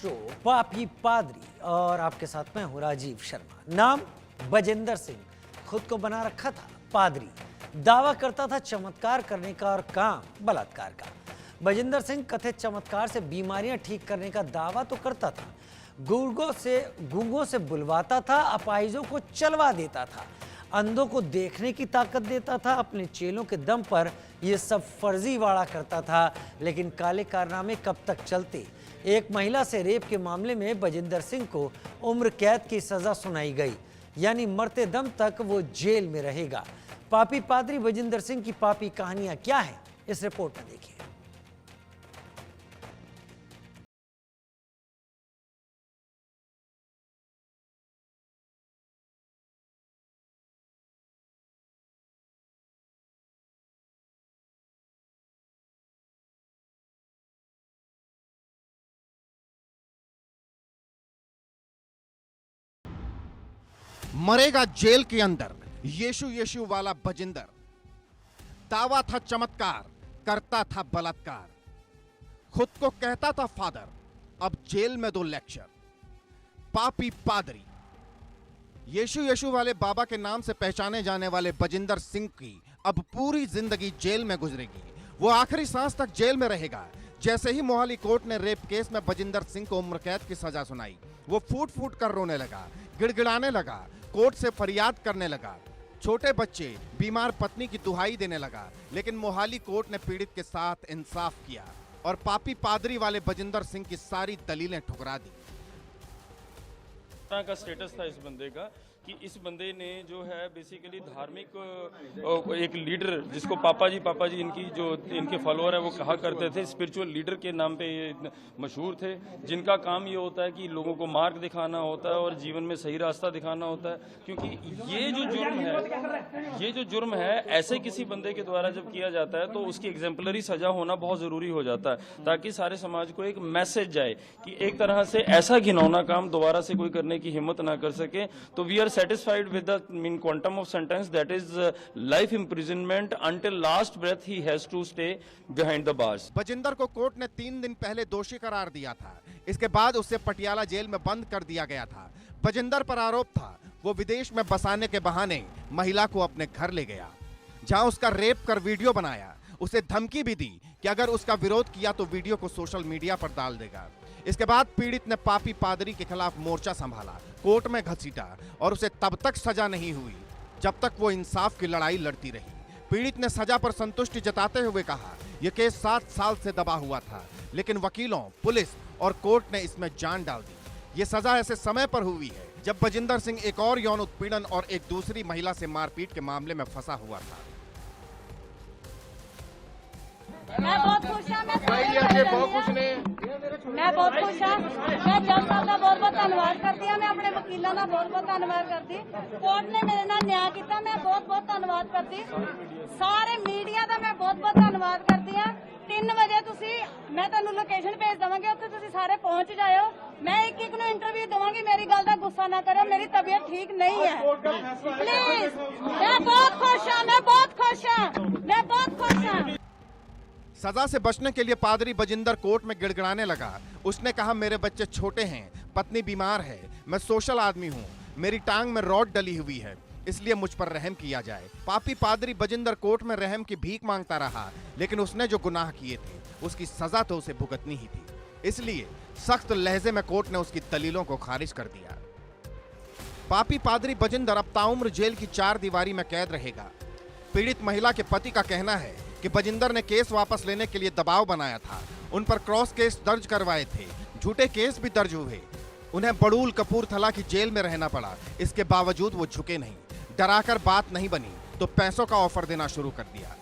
Show पापी पादरी और आपके साथ मैं हूं राजीव शर्मा। नाम बजिंदर सिंह, खुद को बना रखा था पादरी, दावा करता था चमत्कार करने का और काम बलात्कार का। बजिंदर सिंह कथित चमत्कार से बीमारियां ठीक करने का दावा तो करता था, गूंगों से बुलवाता था, अपाहिजों को चलवा देता था, अंधों को देखने की ताकत देता था, अपने चेलों के दम पर यह सब फर्जीवाड़ा करता था। लेकिन काले कारनामे कब तक चलते? एक महिला से रेप के मामले में बजिंदर सिंह को उम्र कैद की सजा सुनाई गई, यानी मरते दम तक वो जेल में रहेगा। पापी पादरी बजिंदर सिंह की पापी कहानियां क्या है, इस रिपोर्ट में देखिए। मरेगा जेल के अंदर यीशु यीशु वाला बजिंदर। दावा था चमत्कार, करता था बलात्कार, खुद को कहता था फादर, अब जेल में दो लेक्चर। पापी पादरी। यीशु यीशु वाले बाबा के नाम से पहचाने जाने वाले बजिंदर सिंह की अब पूरी जिंदगी जेल में गुजरेगी। वो आखिरी सांस तक जेल में रहेगा। जैसे ही मोहाली कोर्ट ने रेप केस में बजिंदर सिंह को उम्र कैद की सजा सुनाई, वो फूट फूट कर रोने लगा, गिड़गिड़ाने लगा, कोर्ट से फरियाद करने लगा, छोटे बच्चे, बीमार पत्नी की दुहाई देने लगा। लेकिन मोहाली कोर्ट ने पीड़ित के साथ इंसाफ किया और पापी पादरी वाले बजिंदर सिंह की सारी दलीलें ठुकरा दी। का स्टेटस था इस बंदे का कि इस बंदे ने जो है बेसिकली धार्मिक एक लीडर, जिसको पापा जी इनकी जो इनके फॉलोअर है वो कहा करते थे, स्पिरिचुअल लीडर के नाम पे ये मशहूर थे, जिनका काम ये होता है कि लोगों को मार्ग दिखाना होता है और जीवन में सही रास्ता दिखाना होता है। क्योंकि ये जो जुर्म है ऐसे किसी बंदे के द्वारा जब किया जाता है तो उसकी एग्जाम्पलरी सजा होना बहुत जरूरी हो जाता है, ताकि सारे समाज को एक मैसेज जाए कि एक तरह से ऐसा घिनौना काम दोबारा से कोई करने की हिम्मत ना कर सके। तो we are satisfied with the mean quantum of sentence, that is life imprisonment until last breath he has to stay behind the bars. Bajinder को कोर्ट ने 3 दिन पहले दोषी करार दिया था। इसके बाद उसे पटियाला जेल में बंद कर दिया गया था। बजिंदर पर आरोप था वो विदेश में बसाने के बहाने महिला को अपने घर ले गया, जहां उसका रेप कर वीडियो बनाया। उसे धमकी भी दी कि अगर उसका विरोध किया तो वीडियो को सोशल मीडिया पर डाल देगा। इसके बाद पीड़ित ने पापी पादरी के खिलाफ मोर्चा संभाला, कोर्ट में घसीटा और उसे तब तक सजा नहीं हुई जब तक वो इंसाफ की लड़ाई लड़ती रही। पीड़ित ने सजा पर संतुष्टि जताते हुए कहा यह केस 7 साल से दबा हुआ था, लेकिन वकीलों, पुलिस और कोर्ट ने इसमें जान डाल दी। ये सजा ऐसे समय पर हुई है जब बजिंदर सिंह एक और यौन उत्पीड़न और एक दूसरी महिला से मारपीट के मामले में फंसा हुआ था। मैं बहुत खुश हूँ। मैं जनता का बहुत बहुत धन्यवाद करती हूँ। मैं अपने वकीलों का बहुत बहुत धन्यवाद करती। कोर्ट ने मेरे नाल न्याय किया, मैं बहुत बहुत धन्यवाद करती। सारे मीडिया का मैं बहुत बहुत धन्यवाद करती हूँ। 3 वजे मैं तुहानू लोकेशन भेज देवांगी, उत्थे तुसीं सारे पहुंच जाओ। मैं एक नूं इंटरव्यू देवांगी, मेरी गल दा गुस्सा ना करो, मेरी तबीयत ठीक नहीं है, प्लीज। मैं बहुत खुश हूँ, मैं बहुत खुश हूँ, मैं बहुत खुश हूँ। सजा से बचने के लिए पादरी बजिंदर कोर्ट में गिड़गिड़ाने लगा। उसने कहा मेरे बच्चे छोटे हैं, पत्नी बीमार है, मैं सोशल आदमी हूँ, मेरी टांग में रॉड डली हुई है, इसलिए मुझ पर रहम किया जाए। पापी पादरी बजिंदर कोर्ट में रहम की भीख मांगता रहा, लेकिन उसने जो गुनाह किए थे उसकी सजा तो उसे भुगतनी ही थी। इसलिए सख्त लहजे में कोर्ट ने उसकी दलीलों को खारिज कर दिया। पापी पादरी बजिंदर अब ताउम्र जेल की 4 दीवारी में कैद रहेगा। पीड़ित महिला के पति का कहना है कि बजिंदर ने केस वापस लेने के लिए दबाव बनाया था, उन पर क्रॉस केस दर्ज करवाए थे, झूठे केस भी दर्ज हुए, उन्हें बड़ूल कपूरथला की जेल में रहना पड़ा। इसके बावजूद वो झुके नहीं, डराकर बात नहीं बनी तो पैसों का ऑफर देना शुरू कर दिया।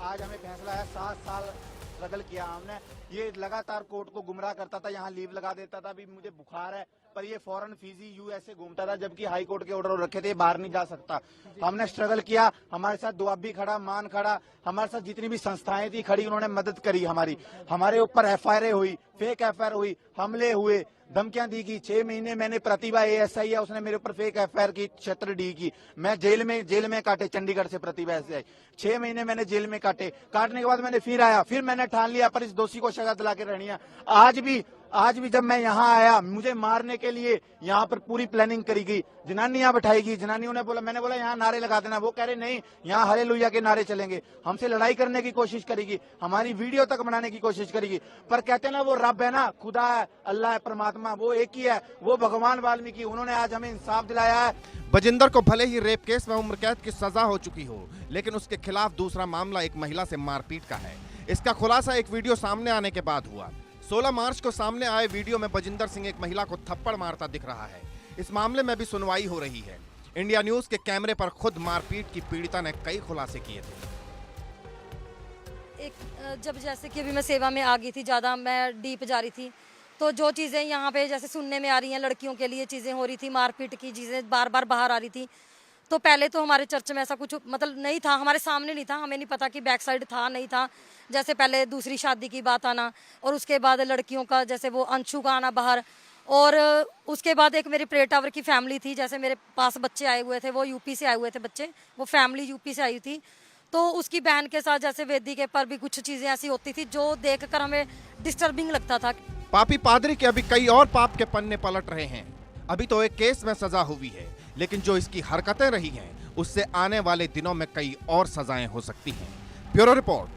आज हमें फैसला है, 7 साल स्ट्रगल किया हमने। ये लगातार कोर्ट को गुमराह करता था, यहाँ लीव लगा देता था, अभी मुझे बुखार है, पर ये फॉरेन फीजी यूएसए घूमता था, जबकि हाई कोर्ट के ऑर्डर रखे थे, बाहर नहीं जा सकता। हमने स्ट्रगल किया, हमारे साथ दुआबी खड़ा, मान खड़ा, हमारे साथ जितनी भी संस्थाएं थी खड़ी, उन्होंने मदद करी हमारी। हमारे ऊपर एफआईआर हुई, फेक एफआईआर हुई, हमले हुए, धमकियां दी गई। 6 महीने मैंने प्रतिभा एएसआई है, उसने मेरे ऊपर फेक एफआईआर की, क्षेत्र डी की। मैं जेल में काटे, चंडीगढ़ से प्रतिभा एएसआई 6 महीने मैंने जेल में काटे। काटने के बाद मैंने फिर आया, फिर मैंने ठान लिया पर इस दोषी को सजा दिला के रहनी है। आज भी आज भी जब मैं यहाँ आया, मुझे मारने के लिए यहाँ पर पूरी प्लानिंग करी गई, जनानियां बैठाएगी, जनानियों ने बोला, मैंने बोला यहाँ नारे लगा देना, वो कह रहे नहीं यहाँ हालेलुया के नारे चलेंगे, हमसे लड़ाई करने की कोशिश करेगी, हमारी वीडियो तक बनाने की कोशिश करेगी। पर कहते ना वो रब है ना, खुदा है, अल्लाह है, परमात्मा वो एक ही है, वो भगवान वाल्मीकि, उन्होंने आज हमें इंसाफ दिलाया है। बजिंदर को भले ही रेप केस में उम्र कैद की सजा हो चुकी हो, लेकिन उसके खिलाफ दूसरा मामला एक महिला से मारपीट का है। इसका खुलासा एक वीडियो सामने आने के बाद हुआ। 16 मार्च को सामने आए वीडियो में बजिंदर सिंह एक महिला को थप्पड़ मारता दिख रहा है। इस मामले में भी सुनवाई हो रही है। इंडिया न्यूज के कैमरे पर खुद मारपीट की पीड़िता ने कई खुलासे किए थे। जब जैसे कि अभी मैं सेवा में आ गई थी, ज़्यादा मैं डीप जा रही थी, तो जो चीज़ें यहाँ पे जैसे सुनने में आ रही हैं, लड़कियों के लिए चीज़ें हो रही थी, मारपीट की चीज़ें बार बार बाहर आ रही थी। तो पहले तो हमारे चर्च में ऐसा कुछ मतलब नहीं था, हमारे सामने नहीं था, हमें नहीं पता कि बैक साइड था नहीं था। जैसे पहले दूसरी शादी की बात आना, और उसके बाद लड़कियों का जैसे वो अंशु का आना बाहर, और उसके बाद एक मेरी प्रे टावर की फैमिली थी, जैसे मेरे पास बच्चे आए हुए थे, वो यूपी से आए हुए थे बच्चे, वो फैमिली यूपी से आई थी। तो उसकी बहन के साथ जैसे वेदी के पर भी कुछ चीज़ें ऐसी होती थी जो देखकर हमें डिस्टर्बिंग लगता था। पापी पादरी के अभी कई और पाप के पन्ने पलट रहे हैं। अभी तो एक केस में सजा हुई है, लेकिन जो इसकी हरकतें रही हैं उससे आने वाले दिनों में कई और सजाएं हो सकती हैं। Bureau report,